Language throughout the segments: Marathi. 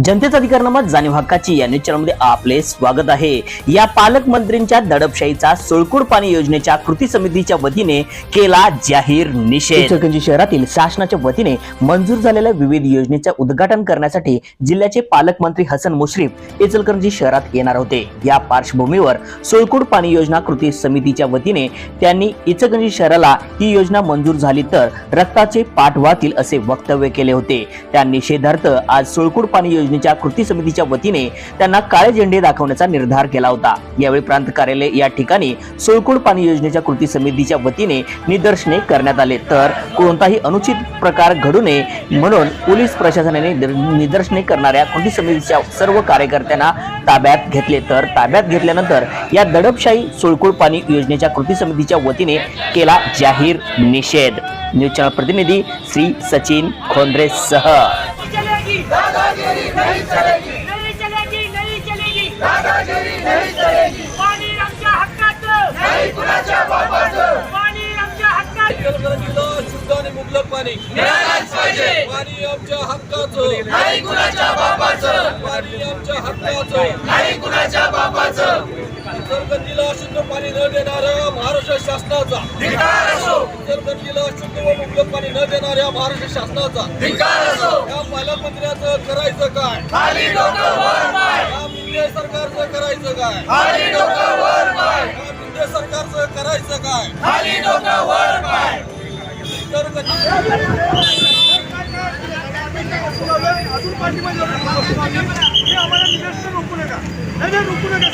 जनतेचा अधिकारनामा जाणीव हक्काची या न्यूज चॅनलमध्ये आपले स्वागत आहे। या पालकमंत्रींच्या दडपशाहीचा सोळकूड पाणी योजनेच्या कृती समितीच्या वतीने केला जाहीर निषेध। इचलकरंजी शहरातील शासनाच्या वतीने मंजूर झालेल्या विविध योजनेचे उद्घाटन करण्यासाठी जिल्ह्याचे पालकमंत्री हसन मुश्रीफ इचलकरंजी शहरात येणार होते। या पार्श्वभूमीवर सोळकूड पाणी योजना कृती समितीच्या वतीने त्यांनी इचलकरंजी शहराला ही योजना मंजूर झाली तर रक्ताचे पाठ वाहतील असे वक्तव्य केले होते। त्या निषेधार्थ आज सोळकूड पाणी योजनेच्या कृती समितीच्या वतीने त्यांना काळे झेंडे दाखवण्याचा निर्धार केला होता। यावेळी प्रांत कार्यालय या ठिकाणी सोळकूड पाणी योजनेच्या कृती समितीच्या वतीने निदर्शने करण्यात आले तर कोणताही अनुचित प्रकार घडू नये म्हणून पोलीस प्रशासनाने निदर्शने करणाऱ्या कृती समितीच्या सर्व कार्यकर्त्यांना ताब्यात घेतले तर ताब्यात घेतल्यानंतर या दडपशाही सोळकूड पाणी योजनेच्या कृती समितीच्या वतीने केला जाहीर निषेध। न्यूज चॅनल प्रतिनिधी श्री सचिन खोंद्रे सह दादागिरी नहीं चलेगी, नहीं चलेगी, नहीं चलेगी, दादागिरी नहीं चलेगी। पाणी आमच्या हक्काचं, नाही कुणाच्या बापाचं। पाणी आमच्या हक्काचं, इचलकरंजीला शुद्ध आणि मुबलक पाणी मिळालंच पाहिजे। पाणी आमच्या हक्काचं, नाही कुणाच्या बापाचं, पाणी आमच्या हक्काचं, नाही कुणाच्या बापाचं। इचलकरंजीला शुद्ध पाणी न देणाऱ्या महाराष्ट्र शासनाचा धिक्कार असो, इचलकरंजीला शुद्ध व मुबलक पाणी न देणाऱ्या महाराष्ट्र शासनाचा धिक्कार असो। या पालकमंत्र्याचं करायचं काय? खाली डोकं वर पाय, या मुंडे सरकारचं करायचं काय? खाली डोकं वर पाय, या मुंडे सरकारचं करायचं काय? खाली डोकं वर पाय। अजून पाठीमध्ये आम्हाला निरसन रोखू नका, नाही रोखू नका।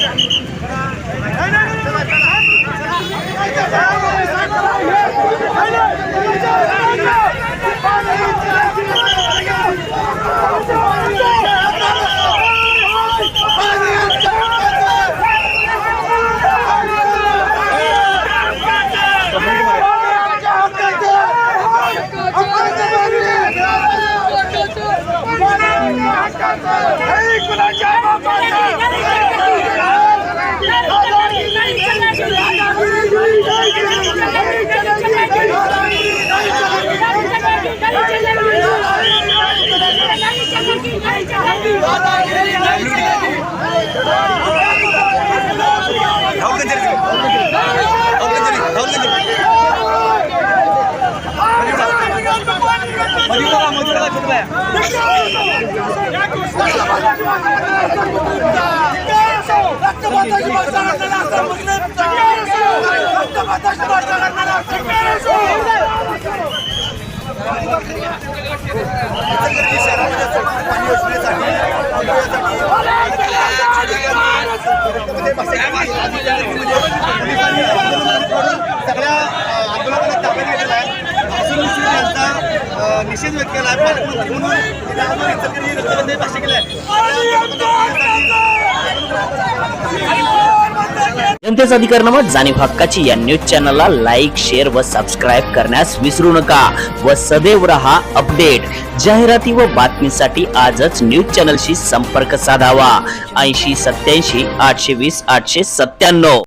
निषेध व्यक्त केला जनतेचा अधिकारनामा जाणीव हक्काची या न्यूज चॅनलला लाईक, शेअर व सबस्क्राईब करण्यास विसरू नका व सदैव रहा अपडेट। जाहिराती व बातमीसाठी आजच न्यूज चॅनलशी संपर्क साधावा 80 87 820 897।